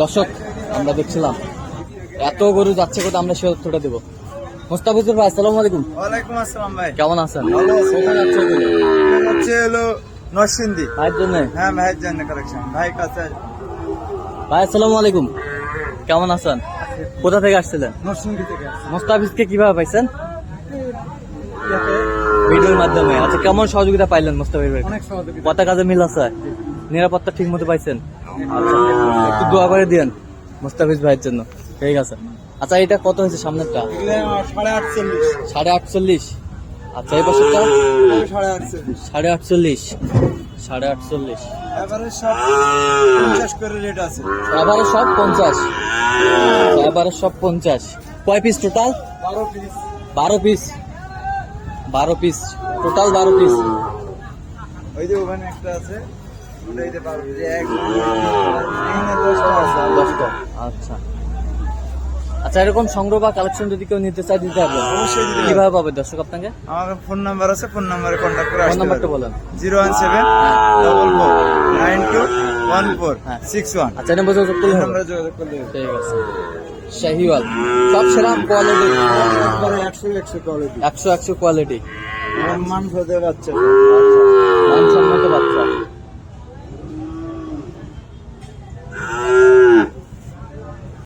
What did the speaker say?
দর্শক আমরা দেখছিলাম এত গরু যাচ্ছে কোথাও, আমরা সে তথ্যটা দেবো। মোস্তাফিজুর ভাই আসসালামু আলাইকুম। ওয়ালাইকুম আসসালাম ভাই, কেমন আছেন? ভালো আছি। কোথায় যাচ্ছে এগুলো? এটা হচ্ছে হলো নরসিংদী। ভাইয়ের জন্য। হ্যাঁ ভাইয়ের জন্য কালেকশন, ভাই কাছে ভাই আসসালামু আলাইকুম, কেমন আছেন? কোথা থেকে আসছিলেন? নরসিংদী থেকে মোস্তাফিজকে কিভাবে পাইছেন? ভিডিওর মাধ্যমে। আচ্ছা, কেমন সহযোগিতা পাইলেন মোস্তাফিজ ভাই? অনেক সহযোগিতা। কথা কাজে মিল আছে? নিরাপত্তা ঠিক মতো পাইছেন? আচ্ছা, একটু দোয়া করে দিয়েন মোস্তাফিজ ভাইয়ের জন্য। ঠিক আছে। আচ্ছা, এটা কত হয়েছে সামনেরটা? 48.5। 48.5। আচ্ছা, এই বছরটা 48.5। 48.5। 48.5। এবারে সব 50 করে রেট আছে। এবারে সব 50। এবারে সব 50। কয় piece total? 12 piece. 12 piece. 12 piece total, 12 piece. ওই যে ওখানে একটা আছে, ওটাই যে 12 পিস। এক এখানে 10টা আছে। 10টা। আচ্ছা আচ্ছা, এরকম সংগ্রহ বা কালেকশন যদি কেউ নিতে চায় দিতে পারবেন? অবশ্যই দিতে পারবো। কিভাবে পাবে দর্শক আপনাকে? আমার ফোন নাম্বার আছে, ফোন নাম্বারে কন্ট্যাক্ট করে ফোন আসতে নাম্বারটা পারবেন। বলেন। 01744921461। আচ্ছা, এটা বোঝা যোগ করলে হবে। নাম্বারে যোগাযোগ করলে হবে। ঠিক আছে। শাহিওয়াল সব সেরা কোয়ালিটি, একবারে 100 কোয়ালিটি। 100 কোয়ালিটি। মান ভেদে বাচ্চা। মানসম্মত বাচ্চা।